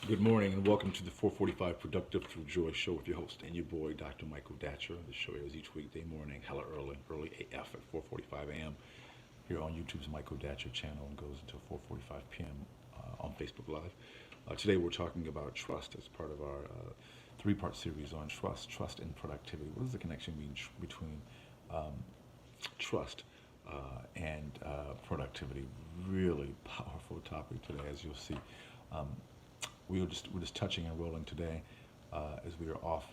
Good morning and welcome to the 445 Productive Through Joy show with your host and your boy, Dr. Michael Datcher. The show airs each weekday morning, hella early AF at 4:45 a.m. here on YouTube's Michael Datcher channel and goes until 4:45 p.m. On Facebook Live. Today we're talking about trust as part of our three-part series on trust and productivity. What is the connection between um, trust and productivity? Really powerful topic today, as you'll see. Um, we're just touching and rolling today as we are off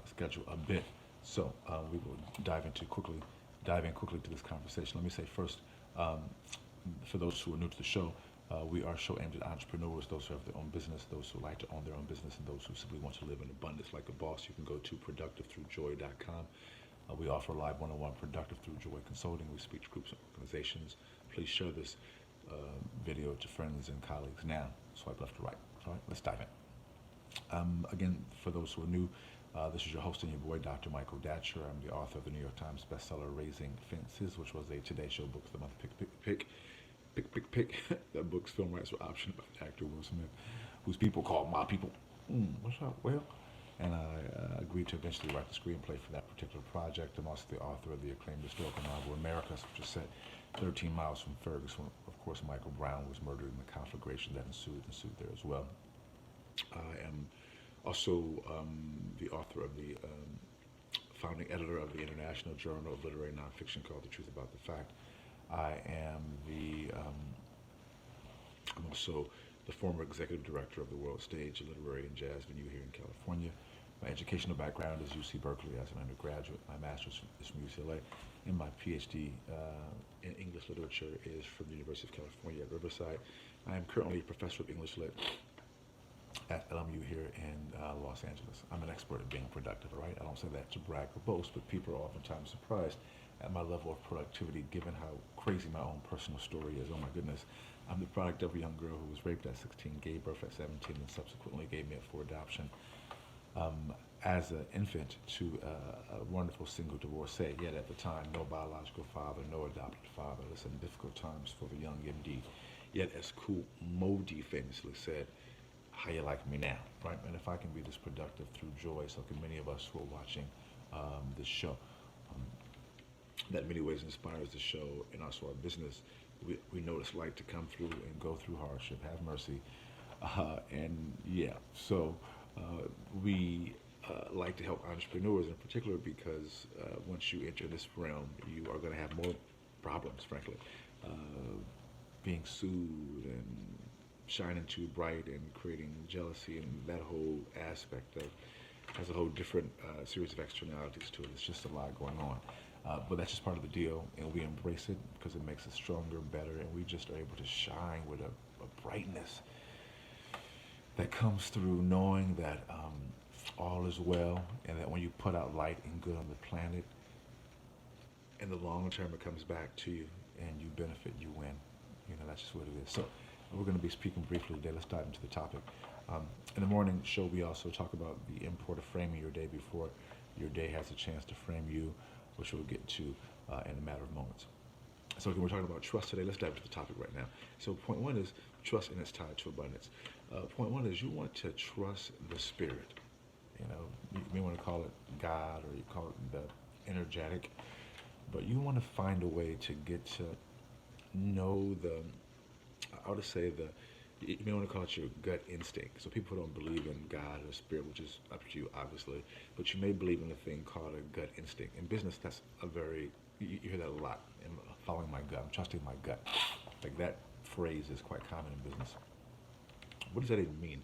schedule a bit. So we will dive in quickly to this conversation. Let me say first, um, for those who are new to the show, we are a show aimed at entrepreneurs, those who have their own business, those who like to own their own business, and those who simply want to live in abundance like a boss. You can go to productivethroughjoy.com. We offer live one-on-one Productive Through Joy consulting. We speak to groups and organizations. Please share this video to friends and colleagues now. Swipe left to right. All right, let's dive in. Again, for those who are new, this is your host and your boy, Dr. Michael Datcher. I'm the author of the New York Times bestseller, Raising Fences, which was a Today Show Book of the Month pick. That book's film rights were optioned by actor Will Smith, whose people call my people. What's up, Will? And I agreed to eventually write the screenplay for that particular project. I'm also the author of the acclaimed historical novel Americas, which is set 13 miles from Ferguson. Of course, Michael Brown was murdered in the conflagration that ensued there as well. I am also the author of the founding editor of the International Journal of Literary Nonfiction called The Truth About the Fact. I am I'm also the former executive director of the World Stage, a literary and jazz venue here in California. My educational background is UC Berkeley as an undergraduate. My master's is from UCLA, and my PhD in English literature is from the University of California at Riverside. I am currently a professor of English lit at LMU here in Los Angeles. I'm an expert at being productive, all right? I don't say that to brag or boast, but people are oftentimes surprised at my level of productivity given how crazy my own personal story is. Oh my goodness. I'm the product of a young girl who was raped at 16, gave birth at 17, and subsequently gave me up for adoption as an infant to a wonderful single divorcee. Yet at the time, no biological father, no adopted father. Listen, difficult times for the young MD. Yet as Cool Modi famously said, how you like me now, right? And if I can be this productive through joy, so can many of us who are watching this show. That in many ways inspires the show and also our business. We know what it's like to come through and go through hardship, have mercy. And yeah, so we like to help entrepreneurs in particular because once you enter this realm, you are going to have more problems, frankly. Uh, Being sued and shining too bright and creating jealousy and that whole aspect of has a whole different series of externalities to it. It's just a lot going on. But that's just part of the deal, and we embrace it because it makes us stronger, better, and we just are able to shine with a brightness that comes through knowing that all is well, and that when you put out light and good on the planet, in the long term it comes back to you, and you benefit, you win. You know, that's just what it is. So we're going to be speaking briefly today. Let's dive into the topic. In the morning show, we also talk about the import of framing your day before your day has a chance to frame you, which we'll get to in a matter of moments. So again, we're talking about trust today. Let's dive into the topic right now. So point one is trust, and it's tied to abundance. Point one is you want to trust the spirit. You know, you may want to call it God or you call it the energetic, but you want to find a way to get to know I would say you may want to call it your gut instinct. So people don't believe in God or spirit, which is up to you, obviously, but you may believe in a thing called a gut instinct. In business, that's you hear that a lot. I'm following my gut. I'm trusting my gut. Like that phrase is quite common in business. What does that even mean?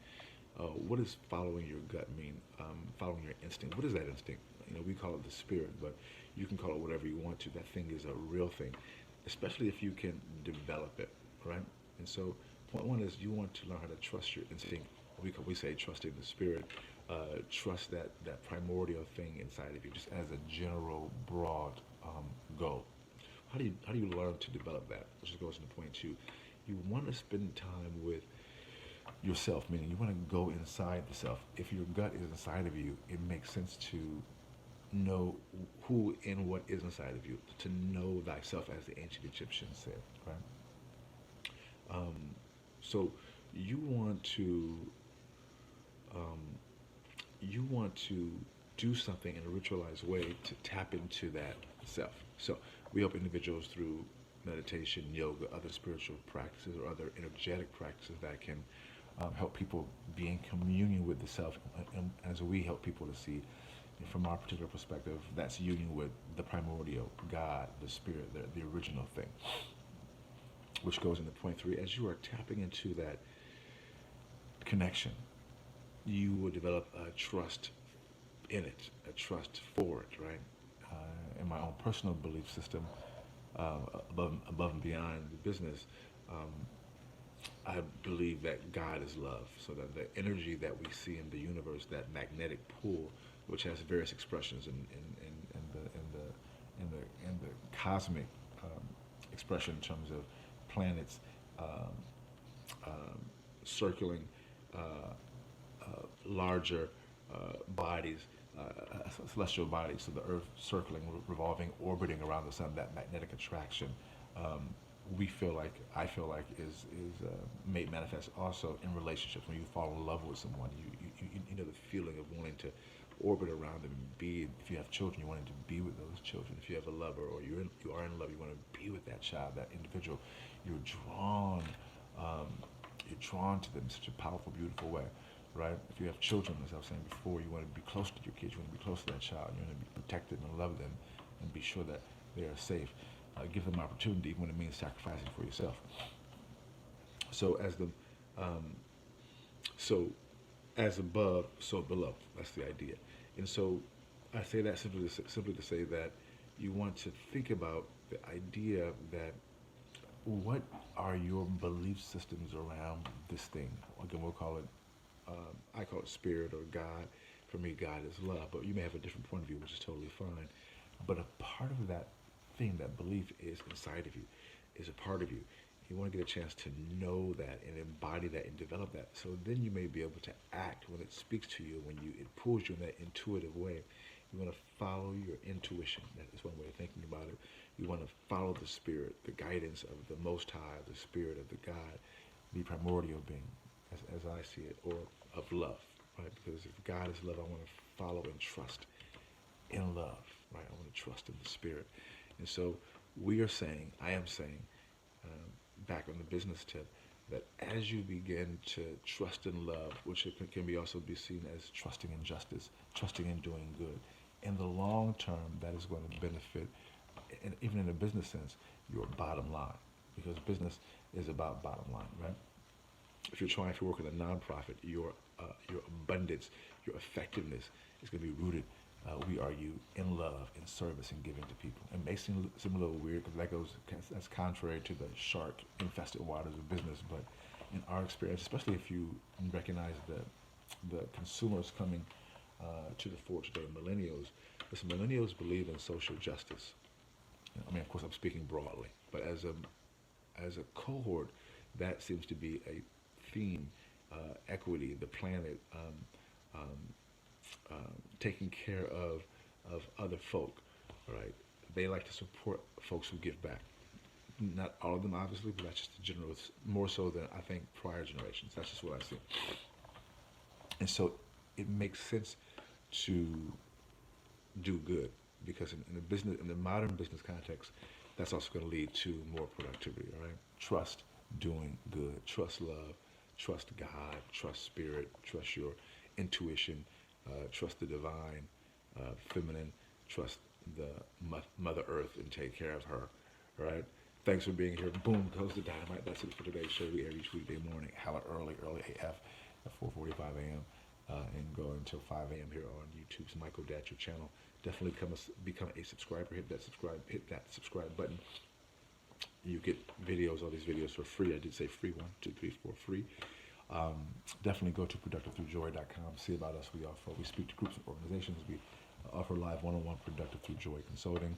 What does following your gut mean? Following your instinct. What is that instinct? You know, we call it the spirit, but you can call it whatever you want to. That thing is a real thing, especially if you can develop it, right? And so, point one is you want to learn how to trust your instinct. We say trusting the spirit, trust that primordial thing inside of you, just as a general, broad goal. How do you learn to develop that? Which just goes into point two. You want to spend time with yourself, meaning you want to go inside the self. If your gut is inside of you, it makes sense to know who and what is inside of you, to know thyself, as the ancient Egyptians said, right? Um, so you want to um, you want to do something in a ritualized way to tap into that self. So we help individuals through meditation, yoga, other spiritual practices, or other energetic practices that can help people be in communion with the self. And as we help people to see, from our particular perspective, that's union with the primordial God, the spirit, the original thing, which goes into point three. As you are tapping into that connection, you will develop a trust in it, a trust for it, right? In my own personal belief system, above and beyond the business, um, I believe that God is love. So that the energy that we see in the universe, that magnetic pull, which has various expressions in the cosmic expression in terms of planets um, um, circling larger bodies, celestial bodies, so the Earth circling, revolving, orbiting around the sun, that magnetic attraction, um, I feel like is made manifest also in relationships. When you fall in love with someone, you know the feeling of wanting to orbit around them and be. If you have children, you want to be with those children. If you have a lover or you are in love, you want to be with that child, that individual. You're drawn. Um, you're drawn to them in such a powerful, beautiful way, right? If you have children, as I was saying before, you want to be close to your kids. You want to be close to that child. You want to be protected and love them, and be sure that they are safe. Give them opportunity even when it means sacrificing for yourself. So um, so as above, so below. That's the idea. And so I say that simply to say that you want to think about the idea that what are your belief systems around this thing? Again, we'll call it, I call it spirit or God. For me, God is love, but you may have a different point of view, which is totally fine. But a part of that thing, that belief is inside of you, is a part of you. You want to get a chance to know that and embody that and develop that. So then you may be able to act when it speaks to you, when it pulls you in that intuitive way. You want to follow your intuition. That is one way of thinking about it. You want to follow the spirit, the guidance of the Most High, the spirit of the God, the primordial being, as I see it, or of love, right? Because if God is love, I want to follow and trust in love, right? I want to trust in the spirit. And so I am saying, back on the business tip, that as you begin to trust in love, which can be also be seen as trusting in justice, trusting in doing good, in the long term, that is going to benefit, and even in a business sense, your bottom line, because business is about bottom line, right? If you're working a nonprofit, your abundance, your effectiveness is going to be rooted. We are you in love, in service, and giving to people. It may seem a little weird because that's contrary to the shark infested waters of business. But in our experience, especially if you recognize the consumers coming to the fore today, millennials. Listen, millennials believe in social justice. I mean, of course, I'm speaking broadly, but as a cohort, that seems to be a theme. Equity, the planet, um, taking care of other folk, right? They like to support folks who give back. Not all of them, obviously, but that's just the general. It's more so than I think prior generations. That's just what I see. And so it makes sense to do good because in the modern business context, that's also going to lead to more productivity. All right, trust doing good, trust love, trust God, trust spirit, trust your intuition, trust the divine, feminine, trust the Mother Earth and take care of her. All right. Thanks for being here. Boom goes the dynamite. That's it for today's show. We air each weekday morning, hella early AF at 4:45 a.m. And go until 5 a.m. here on YouTube's Michael Datcher channel. Definitely become a subscriber. Hit that subscribe button. You get all these videos for free. I did say free, 1, 2, 3, 4, free. Definitely go to productivethroughjoy.com. See about us. We speak to groups and organizations. We offer live one-on-one Productive Through Joy consulting.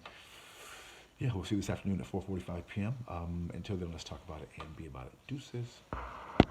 Yeah, we'll see you this afternoon at 4:45 p.m. Until then, let's talk about it and be about it. Deuces.